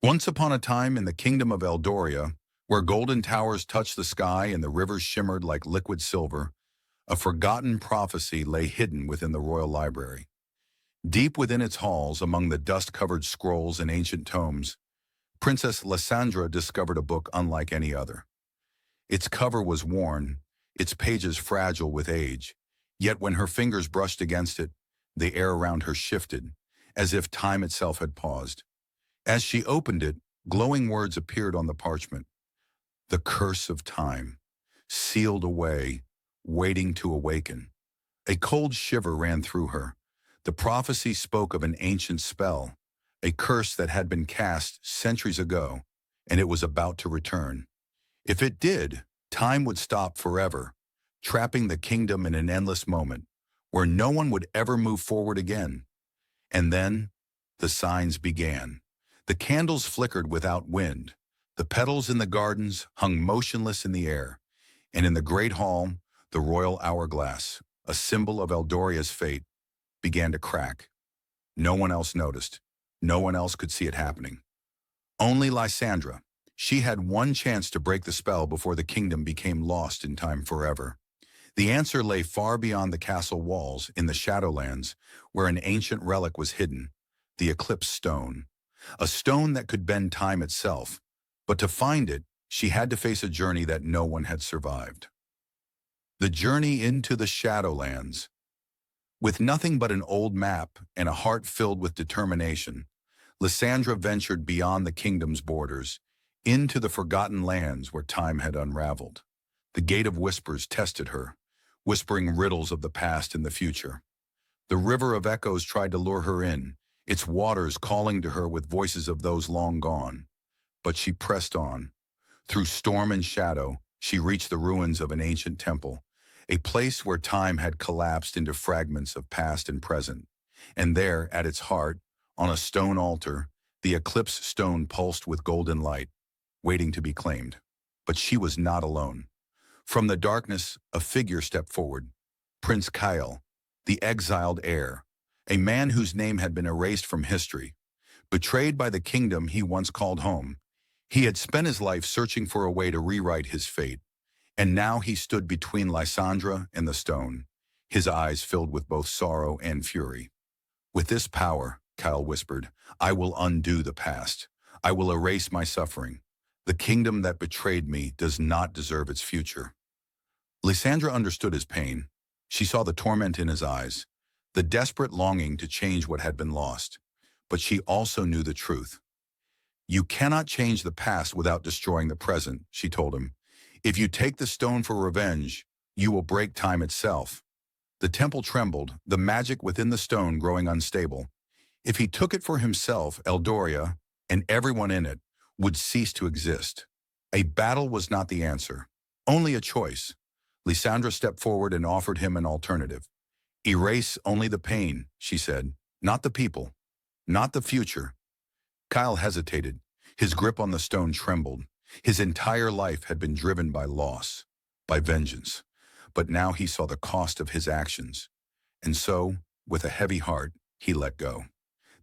Once upon a time in the kingdom of Eldoria, where golden towers touched the sky and the rivers shimmered like liquid silver, a forgotten prophecy lay hidden within the royal library. Deep within its halls, among the dust-covered scrolls and ancient tomes, Princess Lysandra discovered a book unlike any other. Its cover was worn, its pages fragile with age, yet when her fingers brushed against it, the air around her shifted, as if time itself had paused. As she opened it, glowing words appeared on the parchment. The curse of time, sealed away, waiting to awaken. A cold shiver ran through her. The prophecy spoke of an ancient spell, a curse that had been cast centuries ago, and it was about to return. If it did, time would stop forever, trapping the kingdom in an endless moment, where no one would ever move forward again. And then, the signs began. The candles flickered without wind. The petals in the gardens hung motionless in the air. And in the great hall, the royal hourglass, a symbol of Eldoria's fate, began to crack. No one else noticed. No one else could see it happening. Only Lysandra. She had one chance to break the spell before the kingdom became lost in time forever. The answer lay far beyond the castle walls in the Shadowlands, where an ancient relic was hidden, the Eclipse Stone. A stone that could bend time itself, but to find it, she had to face a journey that no one had survived. The journey into the Shadowlands. With nothing but an old map and a heart filled with determination, Lysandra ventured beyond the kingdom's borders, into the forgotten lands where time had unraveled. The Gate of Whispers tested her, whispering riddles of the past and the future. The River of Echoes tried to lure her in, its waters calling to her with voices of those long gone. But she pressed on. Through storm and shadow, she reached the ruins of an ancient temple, a place where time had collapsed into fragments of past and present. And there, at its heart, on a stone altar, the Eclipse Stone pulsed with golden light, waiting to be claimed. But she was not alone. From the darkness, a figure stepped forward, Prince Kyle, the exiled heir, a man whose name had been erased from history. Betrayed by the kingdom he once called home, he had spent his life searching for a way to rewrite his fate, and now he stood between Lysandra and the stone, his eyes filled with both sorrow and fury. With this power, Kyle whispered, I will undo the past. I will erase my suffering. The kingdom that betrayed me does not deserve its future. Lysandra understood his pain. She saw the torment in his eyes, the desperate longing to change what had been lost. But she also knew the truth. You cannot change the past without destroying the present, she told him. If you take the stone for revenge, you will break time itself. The temple trembled, the magic within the stone growing unstable. If he took it for himself, Eldoria, and everyone in it, would cease to exist. A battle was not the answer, only a choice. Lysandra stepped forward and offered him an alternative. Erase only the pain, she said, not the people, not the future. Kyle hesitated. His grip on the stone trembled. His entire life had been driven by loss, by vengeance. But now he saw the cost of his actions. And so, with a heavy heart, he let go.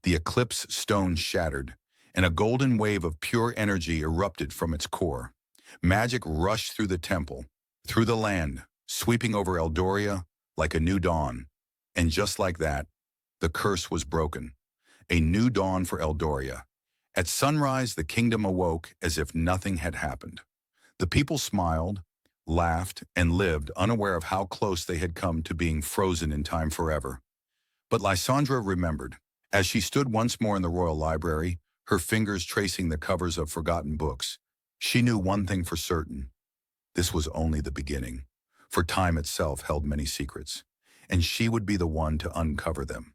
The Eclipse Stone shattered, and a golden wave of pure energy erupted from its core. Magic rushed through the temple, through the land, sweeping over Eldoria like a new dawn. And just like that, the curse was broken. A new dawn for Eldoria. At sunrise, the kingdom awoke as if nothing had happened. The people smiled, laughed, and lived unaware of how close they had come to being frozen in time forever. But Lysandra remembered. As she stood once more in the royal library, her fingers tracing the covers of forgotten books, she knew one thing for certain. This was only the beginning, for time itself held many secrets, and she would be the one to uncover them.